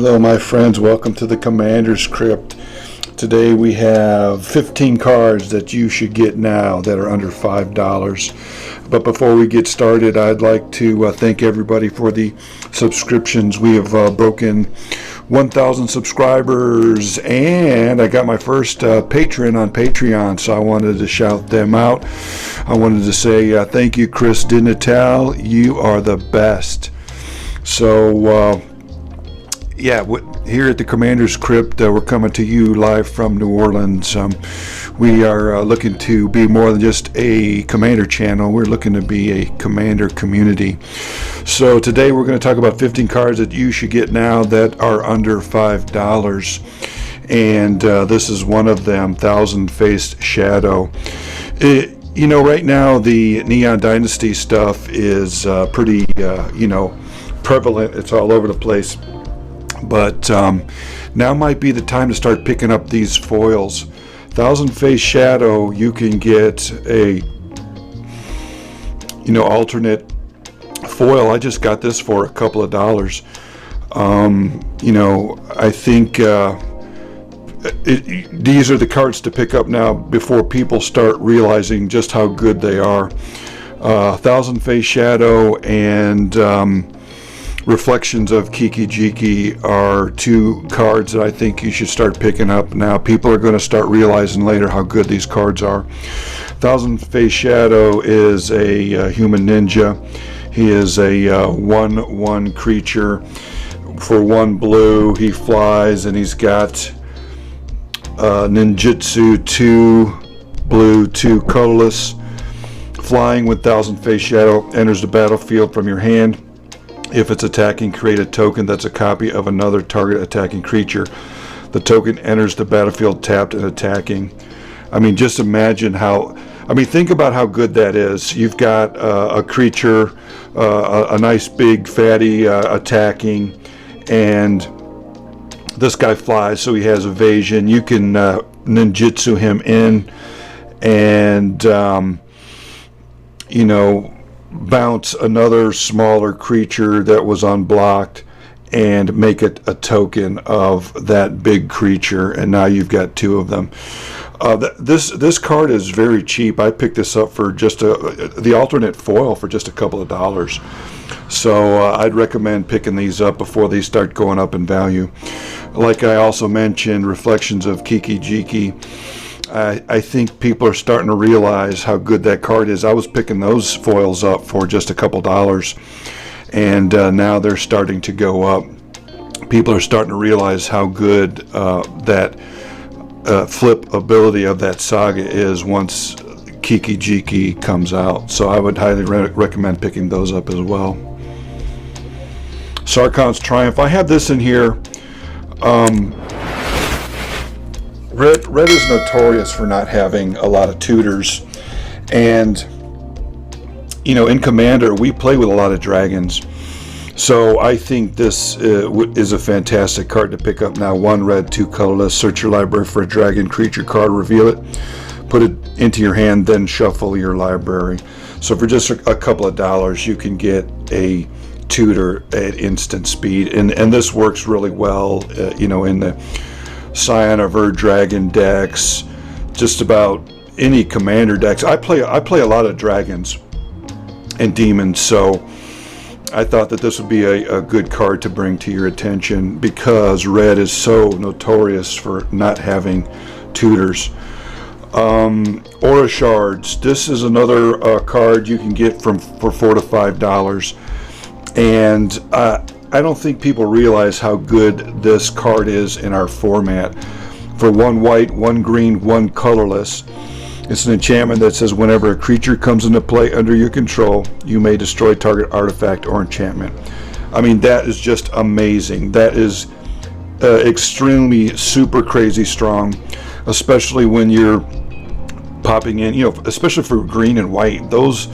Hello my friends, welcome to the Commander's Crypt. Today we have 15 cards that you should get now that are under $5. But before we get started, I'd like to thank everybody for the subscriptions. We have broken 1,000 subscribers, and I got my first patron on Patreon, so I wanted to shout them out. I wanted to say thank you, Chris Dinatal. You are the best. So yeah, here at the Commander's Crypt, we're coming to you live from New Orleans. We are looking to be more than just a Commander channel. We're looking to be a Commander community. So today we're going to talk about 15 cards that you should get now that are under $5. And this is one of them, Thousand-Faced Shadow. You know, right now the Neon Dynasty stuff is pretty, prevalent. It's all over the place. But now might be the time to start picking up these foils. Thousand-Faced Shadow, you can get a alternate foil. I just got this for a couple of dollars. I think these are the cards to pick up now before people start realizing just how good they are. Thousand-Faced Shadow and Reflections of Kiki-Jiki are two cards that I think you should start picking up now. People are going to start realizing later how good these cards are. Thousand-Faced Shadow is a human ninja. He is a 1/1 creature. For 1 blue, he flies, and he's got ninjutsu, 2 blue, 2 colorless. Flying with Thousand-Faced Shadow enters the battlefield from your hand. If it's attacking, create a token that's a copy of another target attacking creature. The token enters the battlefield tapped and attacking. I mean, just imagine think about how good that is. You've got a creature, a nice big fatty attacking, and this guy flies, so he has evasion. You can ninjutsu him in and, bounce another smaller creature that was unblocked and make it a token of that big creature, and now you've got 2 of them. This card is very cheap. I picked this up for just the alternate foil for just a couple of dollars. So I'd recommend picking these up before they start going up in value. Like I also mentioned, Reflections of Kiki-Jiki. I think people are starting to realize how good that card is. I was picking those foils up for just a couple dollars, and now they're starting to go up. People are starting to realize how good that flip ability of that saga is once Kiki-Jiki comes out. So I would highly recommend picking those up as well. Sarcons Triumph. I have this in here. Red is notorious for not having a lot of tutors, and in Commander we play with a lot of dragons, so I think this is a fantastic card to pick up now. 1 red, 2 colorless. Search your library for a dragon creature card, reveal it, put it into your hand, then shuffle your library. So for just a couple of dollars you can get a tutor at instant speed, and this works really well in the Scion of Ur Dragon decks, just about any Commander decks. I play a lot of dragons and demons, so I thought that this would be a good card to bring to your attention because red is so notorious for not having tutors. Aura Shards. This is another card you can get for $4 to $5, and I don't think people realize how good this card is in our format. For 1 white, 1 green, 1 colorless, it's an enchantment that says whenever a creature comes into play under your control, you may destroy target artifact or enchantment. I mean, that is just amazing. That is extremely super crazy strong, especially when you're popping in, especially for green and white. Those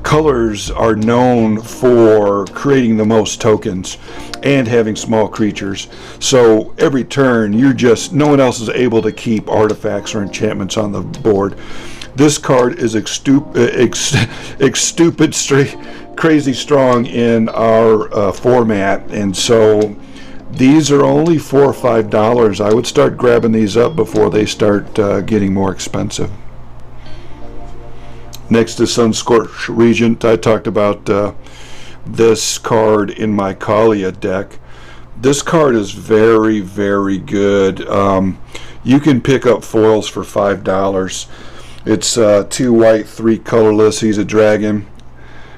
colors are known for creating the most tokens and having small creatures. So every turn, no one else is able to keep artifacts or enchantments on the board. This card is crazy strong in our format, and so These are only $4 or $5. I would start grabbing these up before they start getting more expensive. Next is Scorched Regent. I talked about this card in my Kalia deck. This card is very, very good. You can pick up foils for $5. It's 2 white, 3 colorless. He's a dragon.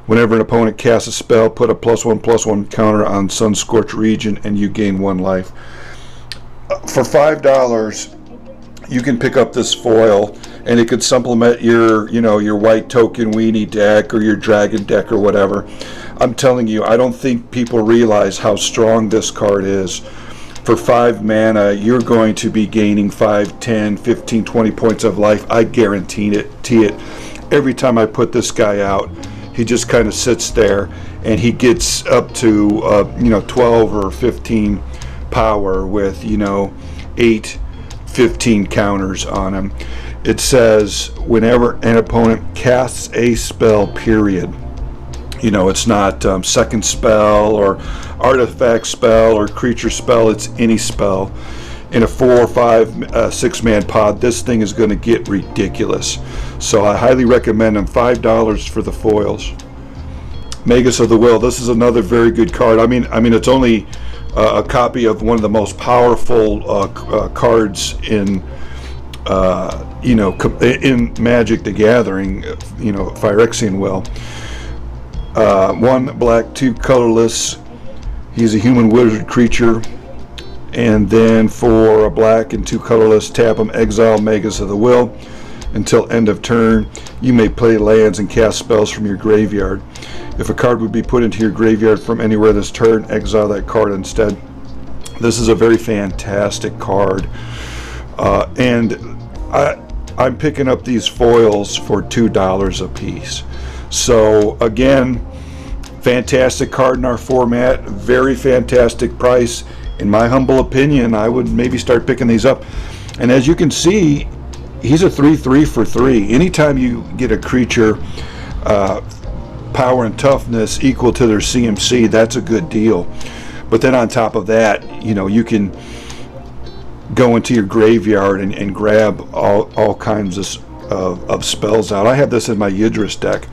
Whenever an opponent casts a spell, put a +1/+1 counter on Scorched Regent, and you gain 1 life. For $5, you can pick up this foil, and it could supplement your, your white token weenie deck or your dragon deck or whatever. I'm telling you, I don't think people realize how strong this card is. For 5 mana, you're going to be gaining 5, 10, 15, 20 points of life. I guarantee it. Every time I put this guy out, he just kind of sits there, and he gets up to 12 or 15 power with 8, 15 counters on him. It says whenever an opponent casts a spell, period. It's not second spell or artifact spell or creature spell. It's any spell. In a 4, 5, 6 man pod, this thing is going to get ridiculous. So I highly recommend them. $5 for the foils. Magus of the Will. This is another very good card. I mean, it's only a copy of one of the most powerful cards in in Magic the Gathering. Phyrexian Will. 1 black, 2 colorless. He's a human wizard creature. And then for a black and 2 colorless, tap him, exile Magus of the Will. Until end of turn, you may play lands and cast spells from your graveyard. If a card would be put into your graveyard from anywhere this turn, exile that card instead. This is a very fantastic card. And I'm picking up these foils for $2 a piece. So again, fantastic card in our format, very fantastic price. In my humble opinion, I would maybe start picking these up. And as you can see, he's a 3/3 for 3. Anytime you get a creature power and toughness equal to their CMC, that's a good deal. But then on top of that, you can go into your graveyard and grab all kinds of spells out. I have this in my Yidris deck,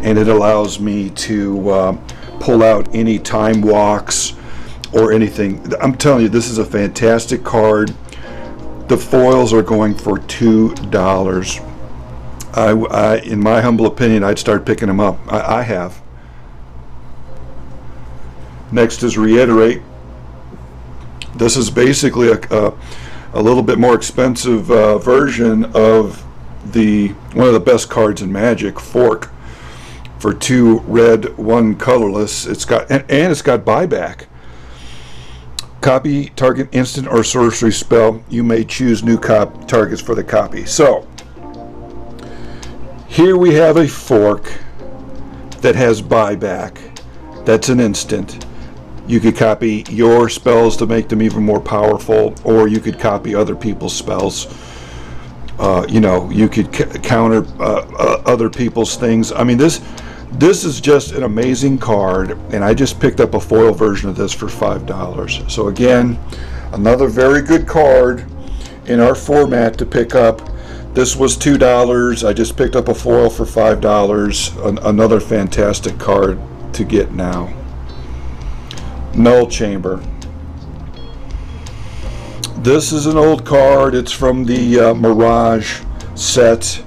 and it allows me to pull out any time walks or anything. I'm telling you, this is a fantastic card. The foils are going for $2. In my humble opinion, I'd start picking them up. I have. Next is Reiterate. This is basically a little bit more expensive version of one of the best cards in Magic, Fork, for 2 red, 1 colorless. It's got buyback. Copy target instant or sorcery spell. You may choose new targets for the copy. So here we have a Fork that has buyback. That's an instant. You could copy your spells to make them even more powerful, or you could copy other people's spells. You could counter other people's things. I mean, this is just an amazing card, and I just picked up a foil version of this for $5. So again, another very good card in our format to pick up. This was $2. I just picked up a foil for $5. Another fantastic card to get now. Null Chamber. This is an old card. It's from the Mirage set.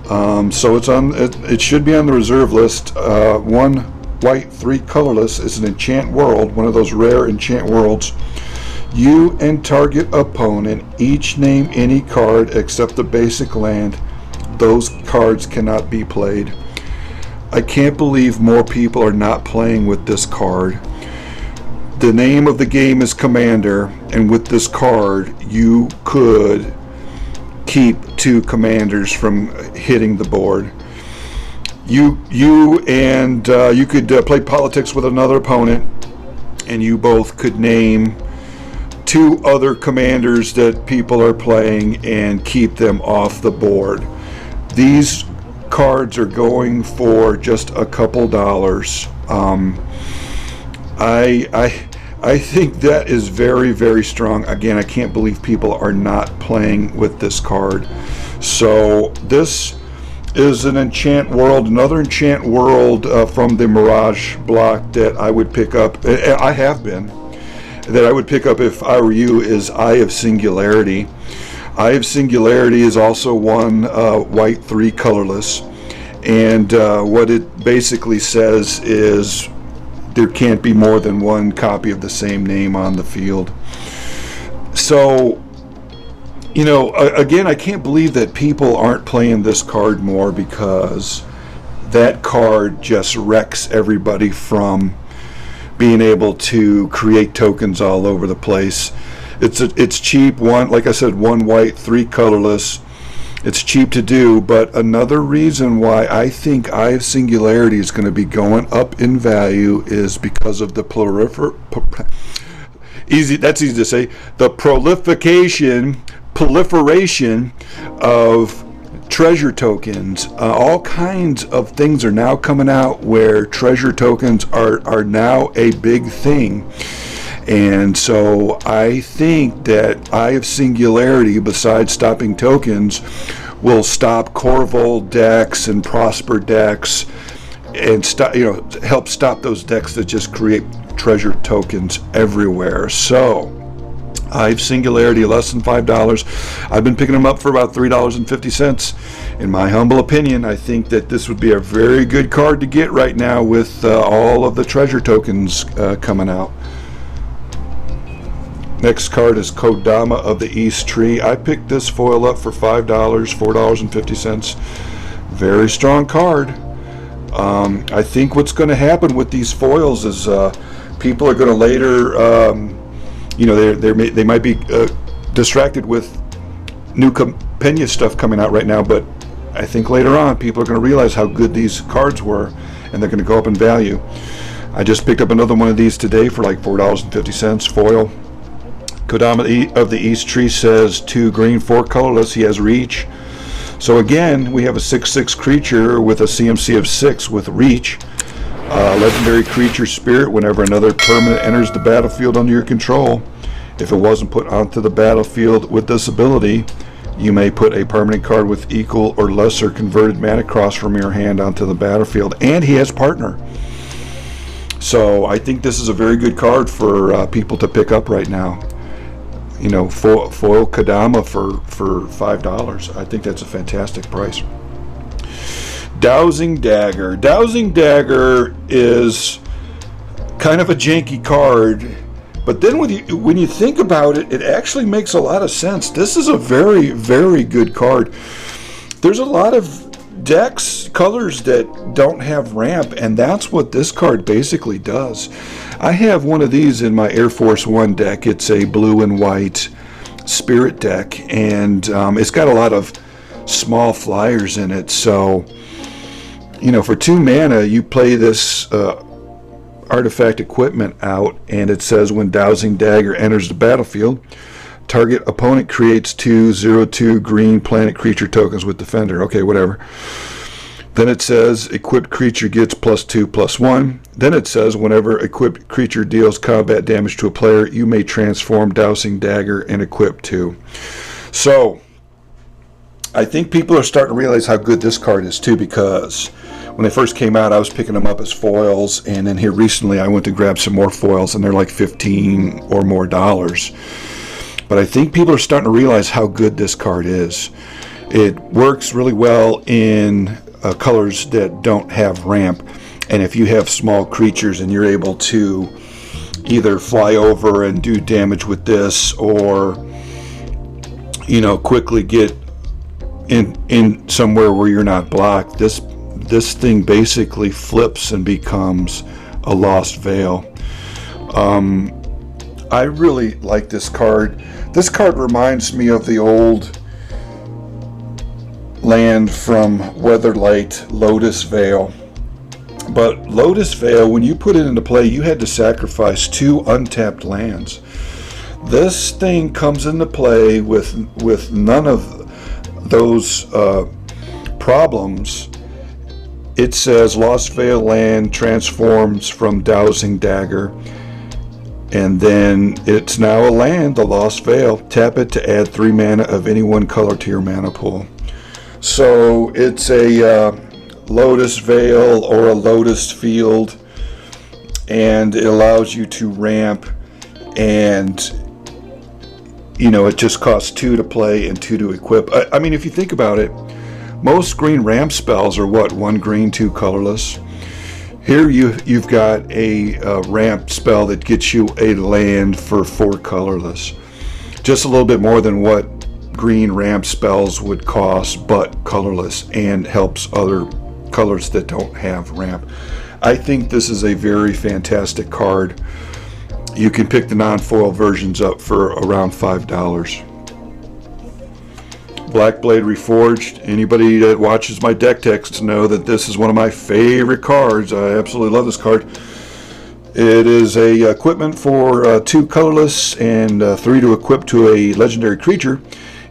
So it should be on the reserve list. 1 white, 3 colorless. It's an enchant world, one of those rare enchant worlds. You and target opponent each name any card except the basic land. Those cards cannot be played. I can't believe more people are not playing with this card. The name of the game is Commander, and with this card you could keep 2 commanders from hitting the board. You could play politics with another opponent, and you both could name 2 other commanders that people are playing and keep them off the board. These cards are going for just a couple dollars. I think that is very, very strong. Again, I can't believe people are not playing with this card. So this is an enchant world, another enchant world from the Mirage block that I would pick up. I have been. That I would pick up if I were you is Eye of Singularity. Eye of Singularity is also one white, 3 colorless. And what it basically says is there can't be more than one copy of the same name on the field. So, you know, again, I can't believe that people aren't playing this card more, because that card just wrecks everybody from being able to create tokens all over the place. It's cheap. One, like I said, 1 white, 3 colorless. It's cheap to do, but another reason why I think Eye of Singularity is going to be going up in value is because of the that's easy to say, the proliferation of treasure tokens. All kinds of things are now coming out where treasure tokens are now a big thing. And so I think that Eye of Singularity, besides stopping tokens, will stop Corval decks and Prosper decks, and help stop those decks that just create treasure tokens everywhere. So Eye of Singularity, less than $5. I've been picking them up for about $3.50. In my humble opinion, I think that this would be a very good card to get right now with all of the treasure tokens coming out. Next card is Kodama of the East Tree. I picked this foil up for $5, $4.50. Very strong card. I think what's going to happen with these foils is people are going to later, they might be distracted with new Pena stuff coming out right now, but I think later on people are going to realize how good these cards were, and they're going to go up in value. I just picked up another one of these today for like $4.50 foil. Kodama of the East Tree says 2 green, 4 colorless. He has reach. So again, we have a 6/6 creature with a CMC of 6 with reach. Legendary creature spirit. Whenever another permanent enters the battlefield under your control, if it wasn't put onto the battlefield with this ability, you may put a permanent card with equal or lesser converted mana cost from your hand onto the battlefield. And he has partner. So I think this is a very good card for people to pick up right now. You know, foil Kodama for $5. I think that's a fantastic price. Dowsing Dagger. Dowsing Dagger is kind of a janky card, but then when you think about it, it actually makes a lot of sense. This is a very, very good card. There's a lot of decks, colors that don't have ramp, and that's what this card basically does. I have one of these in my Air Force One deck. It's a blue and white spirit deck, and it's got a lot of small flyers in it. So, you know, for 2 mana, you play this artifact equipment out, and it says when Dowsing Dagger enters the battlefield, target opponent creates 2/0/2 green planet creature tokens with Defender. Okay, whatever. Then it says equipped creature gets +2/+1. Then it says whenever equipped creature deals combat damage to a player, you may transform Dowsing Dagger and equip 2. So I think people are starting to realize how good this card is too, because when they first came out, I was picking them up as foils, and then here recently I went to grab some more foils, and they're like $15 or more. But I think people are starting to realize how good this card is. It works really well in colors that don't have ramp, and if you have small creatures and you're able to either fly over and do damage with this, or quickly get in somewhere where you're not blocked, this thing basically flips and becomes a Lost Veil. I really like this card. This card reminds me of the old land from Weatherlight, Lotus Veil. But Lotus Veil, when you put it into play, you had to sacrifice 2 untapped lands. This thing comes into play with none of those problems. It says Lost Veil land transforms from Dowsing Dagger. And then it's now a land, the Lost Veil. Tap it to add 3 mana of any one color to your mana pool. So it's a Lotus Veil or a Lotus Field, and it allows you to ramp, and it just costs 2 to play and 2 to equip. I mean, if you think about it, most green ramp spells are what, 1 green, 2 colorless. Here you've got a ramp spell that gets you a land for 4 colorless. Just a little bit more than what green ramp spells would cost, but colorless, and helps other colors that don't have ramp. I think this is a very fantastic card. You can pick the non-foil versions up for around $5. Blackblade Reforged. Anybody that watches my deck texts know that this is one of my favorite cards. I absolutely love this card. It is a equipment for 2 colorless and 3 to equip to a legendary creature.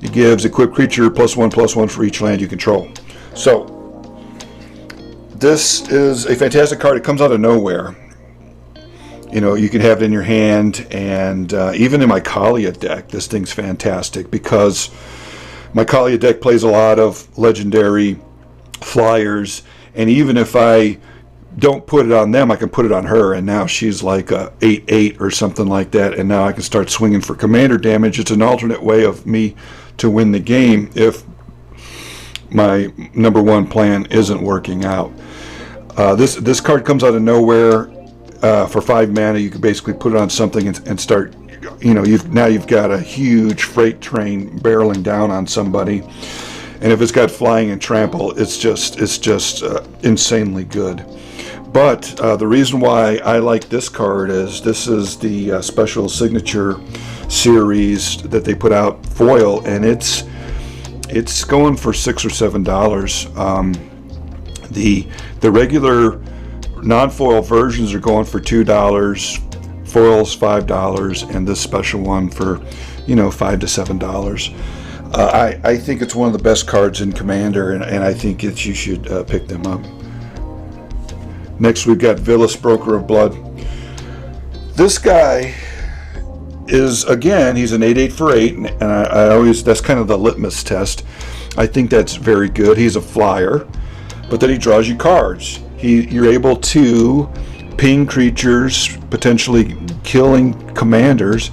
It gives equipped creature +1/+1 for each land you control. So this is a fantastic card. It comes out of nowhere. You can have it in your hand, and even in my Kaalia deck, this thing's fantastic because my Kaalia deck plays a lot of legendary flyers, and even if I don't put it on them, I can put it on her, and now she's like a 8/8 or something like that, and now I can start swinging for commander damage. It's an alternate way of me to win the game if my number 1 plan isn't working out. This card comes out of nowhere. For 5 mana, you can basically put it on something and start. You've got a huge freight train barreling down on somebody, and if it's got flying and trample, it's just insanely good. But the reason why I like this card is this is the special signature series that they put out, foil, and it's going for $6 or $7. The regular non-foil versions are going for $2. Foils $5, and this special one for $5 to $7. I think it's one of the best cards in Commander, and I think you should pick them up. Next we've got Villus, Broker of Blood. This guy is, again, he's an 8/8 for 8, and I always, that's kind of the litmus test. I think that's very good. He's a flyer, but then he draws you cards. You're able to ping creatures, potentially killing commanders,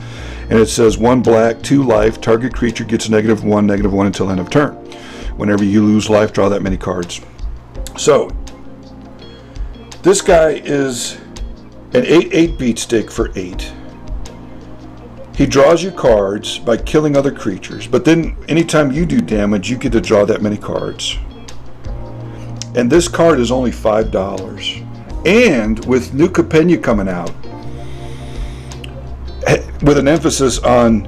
and it says 1 black, 2 life, target creature gets -1/-1 until end of turn. Whenever you lose life, draw that many cards. So this guy is an 8/8 beat stick for 8. He draws you cards by killing other creatures, but then anytime you do damage, you get to draw that many cards. And this card is only $5. And with New Capenna coming out, with an emphasis on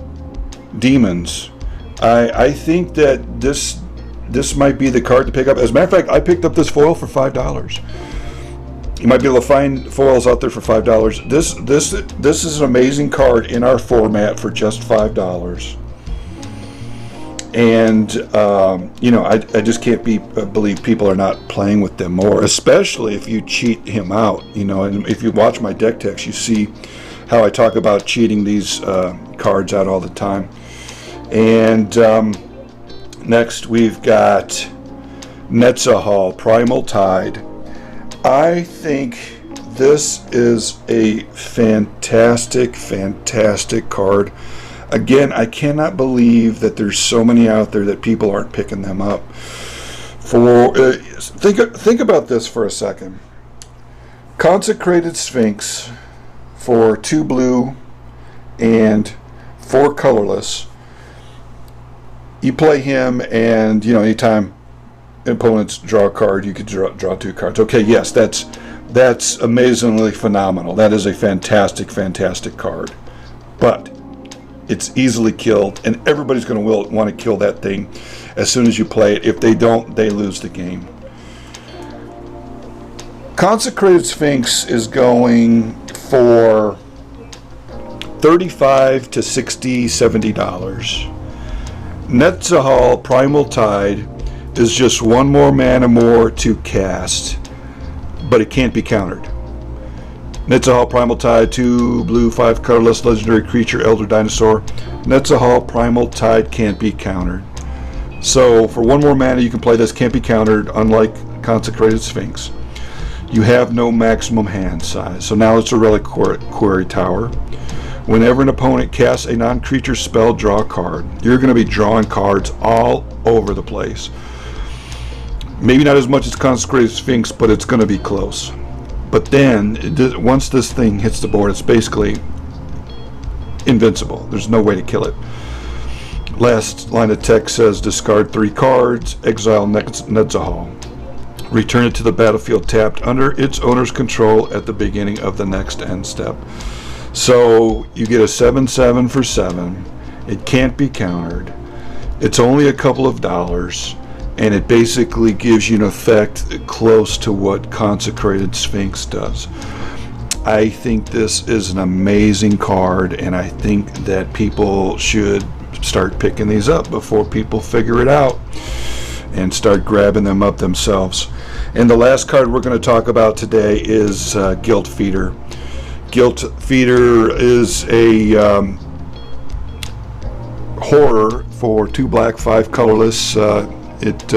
demons, I think that this might be the card to pick up. As a matter of fact, I picked up this foil for $5. You might be able to find foils out there for $5. This is an amazing card in our format for just $5. And I just can't believe people are not playing with them more, especially if you cheat him out. And if you watch my deck text, you see how I talk about cheating these cards out all the time. And next we've got Mezza, Primal Tide. I think this is a fantastic card. Again, I cannot believe that there's so many out there that people aren't picking them up. Think about this for a second. Consecrated Sphinx for 2 blue and 4 colorless. You play him, and anytime opponents draw a card, you could draw 2 cards. Okay, yes, that's amazingly phenomenal. That is a fantastic card. But it's easily killed, and everybody's going to want to kill that thing as soon as you play it. If they don't, they lose the game. Consecrated Sphinx is going for $35 to $60, $70. Mezza, Primal Tide is just 1 more mana more to cast, but it can't be countered. Netzahal Primal Tide, 2 blue, 5 colorless, legendary creature, Elder Dinosaur. Netzahal Primal Tide can't be countered. So for 1 more mana you can play this, can't be countered, unlike Consecrated Sphinx. You have no maximum hand size. So now it's a Relic Quarry Tower. Whenever an opponent casts a non-creature spell, draw a card. You're going to be drawing cards all over the place. Maybe not as much as Consecrated Sphinx, but it's going to be close. But then, once this thing hits the board, it's basically invincible. There's no way to kill it. Last line of text says, discard 3 cards, exile Netzahal. Return it to the battlefield tapped under its owner's control at the beginning of the next end step. So you get a 7/7 for 7. It can't be countered. It's only a couple of dollars, and it basically gives you an effect close to what Consecrated Sphinx does. I think this is an amazing card, and I think that people should start picking these up before people figure it out and start grabbing them up themselves. And the last card we're going to talk about today is Guilt Feeder. Guilt Feeder is a horror for 2 black, 5 colorless. It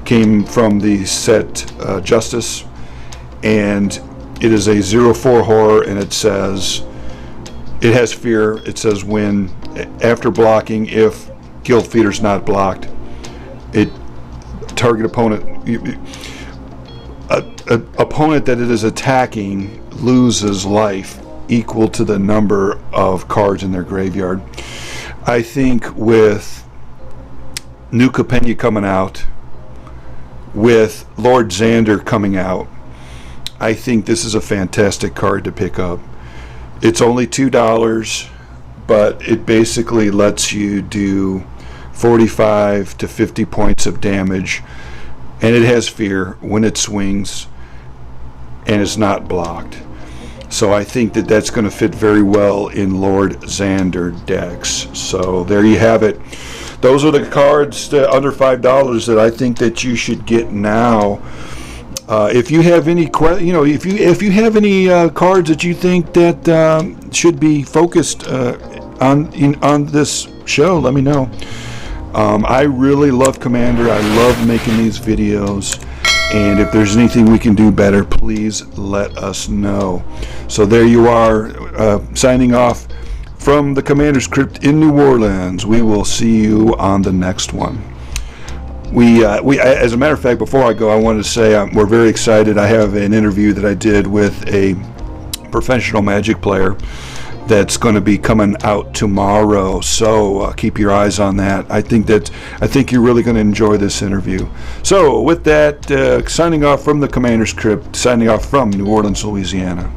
came from the set Justice, and it is a 0/4 horror, and it says, it has fear. It says when, after blocking, if Guilt Feeder's not blocked, it target opponent, opponent that it is attacking loses life equal to the number of cards in their graveyard. I think with New Capenna coming out, with Lord Xander coming out, I think this is a fantastic card to pick up. It's only $2, but it basically lets you do 45 to 50 points of damage, and it has fear when it swings and it's not blocked. So I think that that's going to fit very well in Lord Xander decks. So there you have it. Those are the cards under $5 that I think that you should get now. If you have any, if you have any cards that you think that should be focused on this show, let me know. I really love Commander. I love making these videos, and if there's anything we can do better, please let us know. So there you are, signing off from the Commander's Crypt in New Orleans. We will see you on the next one. We as a matter of fact, before I go, I wanted to say we're very excited. I have an interview that I did with a professional Magic player that's going to be coming out tomorrow, so keep your eyes on that. I think you're really going to enjoy this interview. So with that, signing off from the Commander's Crypt, signing off from New Orleans, Louisiana.